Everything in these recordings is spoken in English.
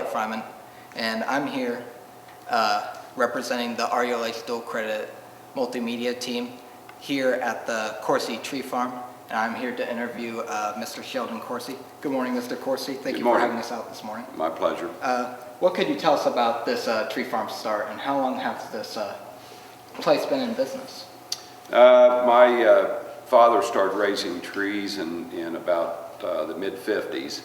Fryman, and I'm here representing the RULH Dual Credit Multimedia team here at the Corsi Tree Farm, and I'm here to interview Mr. Sheldon Corsi. Good morning, Mr. Corsi. Thank you for having us out this morning. My pleasure. What could you tell us about this tree farm start, and how long has this place been in business? My father started raising trees in about the mid-50s,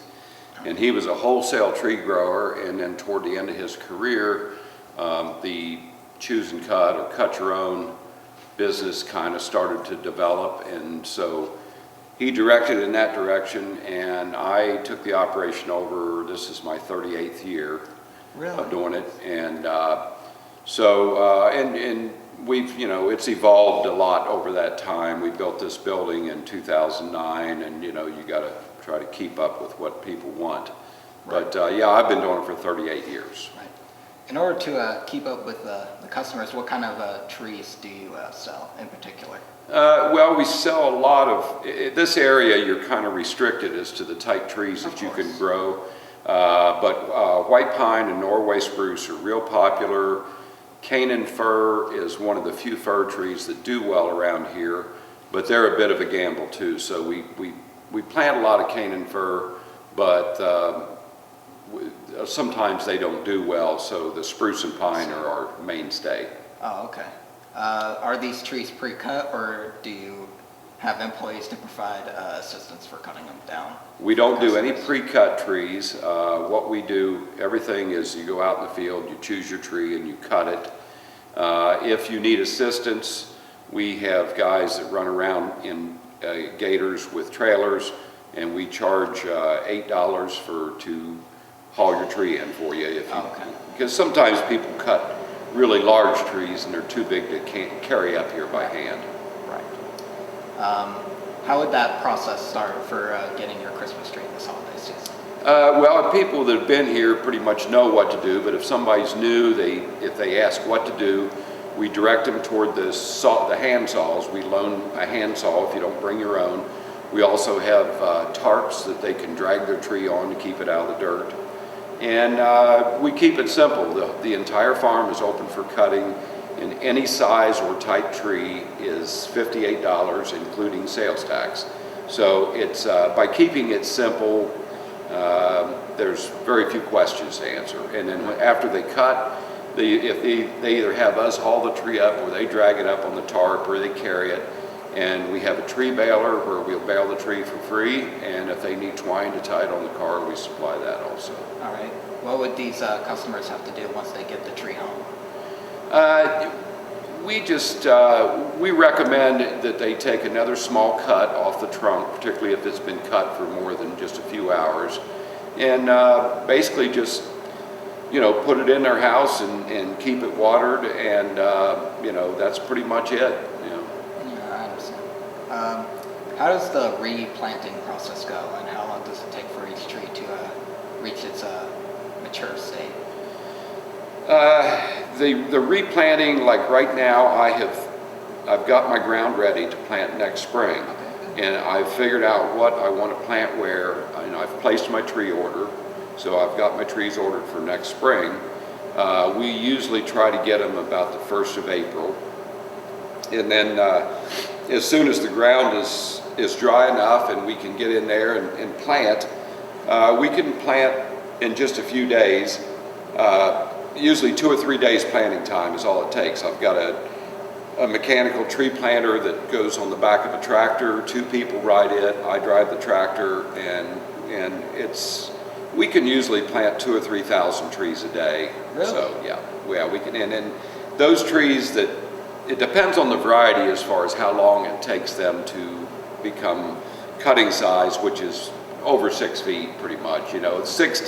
and he was a wholesale tree grower, and then toward the end of his career, the choose and cut or cut your own business kind of started to develop, and so he directed in that direction, and I took the operation over. This is my 38th year of doing it, and and we've, it's evolved a lot over that time. We built this building in 2009, and you got to try to keep up with what people want. Right. But yeah, I've been doing it for 38 years. Right. In order to keep up with the customers, what kind of trees do you sell in particular? Well, we sell a lot of, this area you're kind of restricted as to the type trees that you can grow. But white pine and Norway spruce are real popular. Canaan fir is one of the few fir trees that do well around here, but they're a bit of a gamble too. So we plant a lot of Canaan fir, but sometimes they don't do well, so the spruce and pine are our mainstay. Oh, okay. Are these trees pre-cut, or do you have employees to provide assistance for cutting them down? We don't do any pre-cut trees. What we do, everything is you go out in the field, you choose your tree and you cut it. If you need assistance, we have guys that run around in gators with trailers, and we charge $8 to haul your tree in for you. Because sometimes people cut really large trees and they're too big to carry up here by hand. How would that process start for getting your Christmas tree this holiday season? Well, people that have been here pretty much know what to do, but if somebody's new, if they ask what to do, we direct them toward the hand saws. We loan a hand saw if you don't bring your own. We also have tarps that they can drag their tree on to keep it out of the dirt. And we keep it simple. The entire farm is open for cutting, and any size or type tree is $58, including sales tax. So it's by keeping it simple, there's very few questions to answer. And then after they cut, they either have us haul the tree up, or they drag it up on the tarp, or they carry it. And we have a tree baler where we'll bale the tree for free, and if they need twine to tie it on the car, we supply that also. All right. What would these customers have to do once they get the tree home? We recommend that they take another small cut off the trunk, particularly if it's been cut for more than just a few hours, and basically just put it in their house and keep it watered, and that's pretty much it. I understand. How does the replanting process go, and how long does it take for each tree to reach its mature state? The replanting, like right now, I've got my ground ready to plant next spring, and I've figured out what I want to plant where, and I've placed my tree order, so I've got my trees ordered for next spring. We usually try to get them about the 1st of April, and then as soon as the ground is dry enough and we can get in there and plant, we can plant in just a few days. Usually 2 or 3 days planting time is all it takes. I've got a mechanical tree planter that goes on the back of a tractor. 2 people ride it. I drive the tractor, and we can usually plant 2,000 or 3,000 trees a day. Really? So yeah, we can. And then those trees it depends on the variety as far as how long it takes them to become cutting size, which is over 6 feet pretty much. It's 6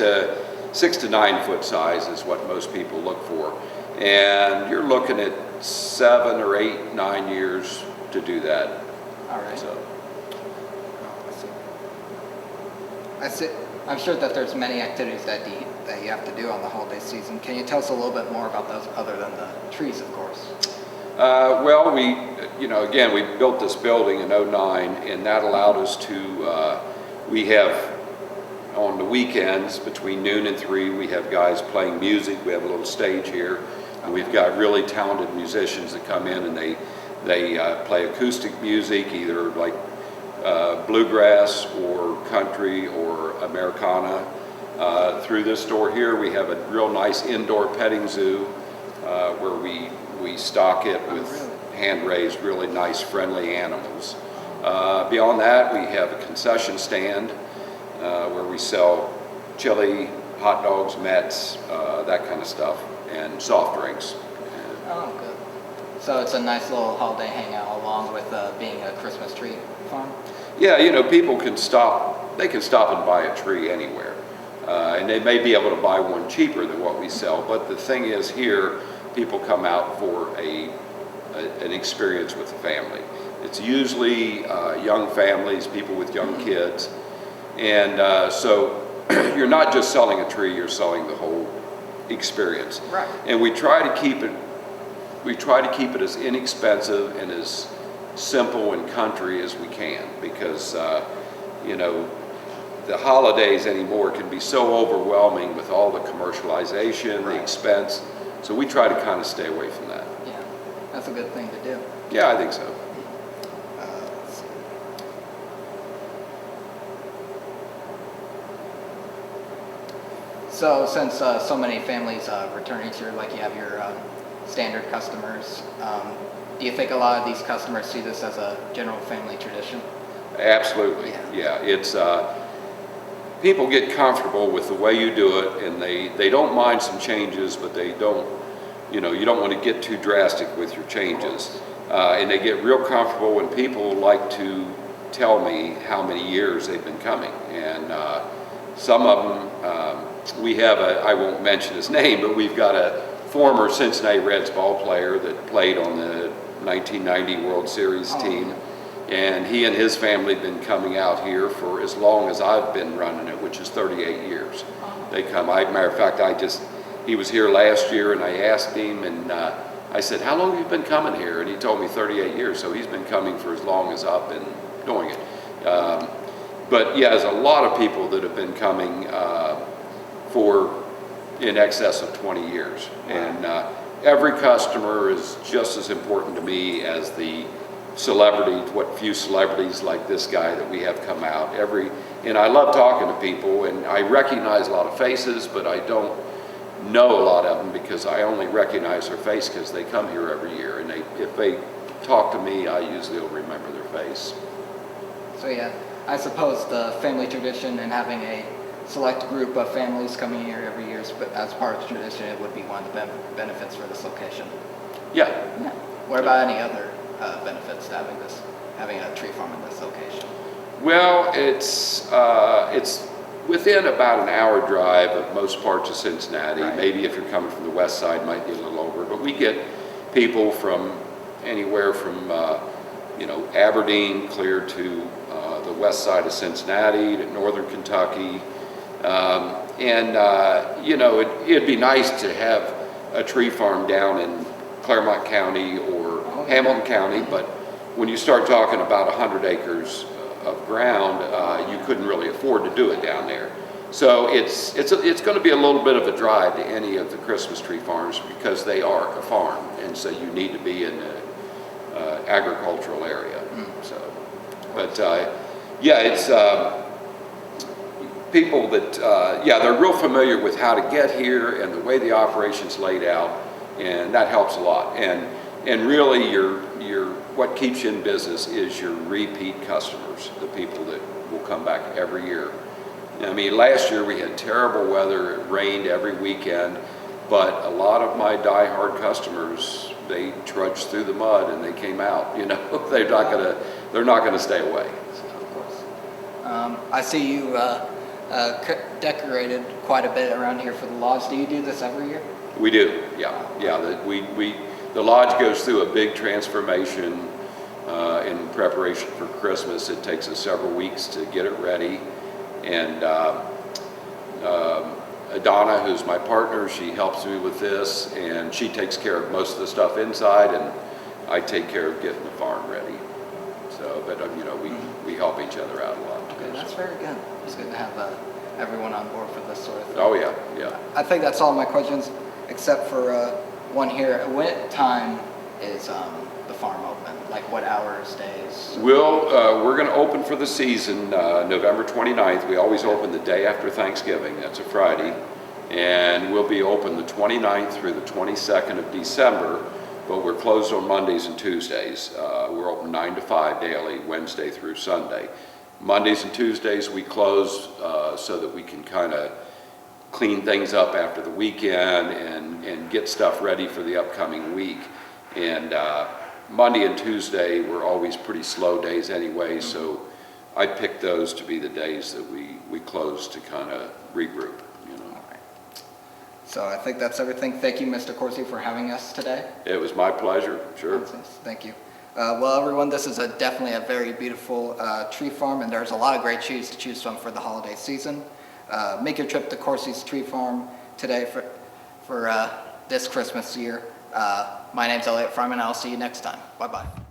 to 9 foot size is what most people look for, and you're looking at 7 or 8, 9 years to do that. All right. So, I see. I'm sure that there's many activities that you have to do on the holiday season. Can you tell us a little bit more about those, other than the trees, of course? Well, again, we built this building in '09, and that allowed us to. We have on the weekends between noon and 3, we have guys playing music. We have a little stage here, and we've got really talented musicians that come in and they play acoustic music, either like bluegrass or country or Americana. Through this store here, we have a real nice indoor petting zoo where we stock it with hand-raised, really nice, friendly animals. Beyond that, we have a concession stand where we sell chili, hot dogs, Mets, that kind of stuff, and soft drinks. Oh, good. So it's a nice little holiday hangout along with being a Christmas tree farm? Yeah, you know, people can stop, they can stop and buy a tree anywhere. And they may be able to buy one cheaper than what we sell, but the thing is here, people come out for an experience with the family. It's usually young families, people with young kids, and so you're not just selling a tree, you're selling the whole experience. Right. And we try to keep it as inexpensive and as simple and country as we can, because you know, the holidays anymore can be so overwhelming with all the commercialization, the expense. So we try to kind of stay away from that. Yeah, that's a good thing to do. Yeah, I think so. Let's see. So since so many families return each year, like you have your standard customers, do you think a lot of these customers see this as a general family tradition? Absolutely. Yeah, it's people get comfortable with the way you do it, and they don't mind some changes, but they don't, you know, you don't want to get too drastic with your changes. And they get real comfortable when people like to tell me how many years they've been coming. And some of them, we have I won't mention his name, but we've got a former Cincinnati Reds ball player that played on the 1990 World Series team. And he and his family have been coming out here for as long as I've been running it, which is 38 years. They come, matter of fact, he was here last year, and I asked him, and I said, how long have you been coming here? And he told me 38 years, so he's been coming for as long as I've been doing it. But yeah, there's a lot of people that have been coming for in excess of 20 years. And every customer is just as important to me as the celebrities, what few celebrities like this guy that we have come out. And I love talking to people, and I recognize a lot of faces, but I don't know a lot of them because I only recognize their face because they come here every year, and if they talk to me, I usually will remember their face. So yeah, I suppose the family tradition and having a select group of families coming here every year, but as part of the tradition, it would be one of the benefits for this location. Yeah. What about any other benefits to having a tree farm in this location? Well, it's within about an hour drive of most parts of Cincinnati. Right. Maybe if you're coming from the west side, it might be a little over, but we get people from anywhere from you know, Aberdeen clear to the west side of Cincinnati to northern Kentucky, you know, it'd be nice to have a tree farm down in Claremont County or Hamilton County, but when you start talking about 100 acres of ground, you couldn't really afford to do it down there. So it's going to be a little bit of a drive to any of the Christmas tree farms because they are a farm, and so you need to be in an agricultural area. So, but yeah, it's people that yeah, they're real familiar with how to get here and the way the operation's laid out, and that helps a lot. And really, what keeps you in business is your repeat customers, the people that will come back every year. I mean, last year we had terrible weather, it rained every weekend, but a lot of my die-hard customers, they trudged through the mud and they came out. You know, they're not gonna stay away. Of course. I see you decorated quite a bit around here for the lodge. Do you do this every year? We do, yeah. The lodge goes through a big transformation in preparation for Christmas. It takes us several weeks to get it ready. And Donna, who's my partner, she helps me with this, and she takes care of most of the stuff inside, and I take care of getting the farm ready. So, but you know, we help each other out a lot. Okay, that's very good. It's good to have everyone on board for this sort of thing. Oh, yeah, yeah. I think that's all my questions, except for one here. What time is the farm open? Like what hours, days? We're going to open for the season November 29th. We always open the day after Thanksgiving. That's a Friday. And we'll be open the 29th through the 22nd of December, but we're closed on Mondays and Tuesdays. We're open 9 to 5 daily, Wednesday through Sunday. Mondays and Tuesdays we close so that we can kind of clean things up after the weekend and get stuff ready for the upcoming week. And Monday and Tuesday were always pretty slow days anyway, so I picked those to be the days that we close to kind of regroup, you know. All right. So I think that's everything. Thank you, Mr. Corsi, for having us today. It was my pleasure, sure. Thank you. Well, everyone, this is definitely a very beautiful tree farm, and there's a lot of great trees to choose from for the holiday season. Make your trip to Corsi's Tree Farm today for this Christmas year. My name's Elliot Fryman, and I'll see you next time. Bye-bye.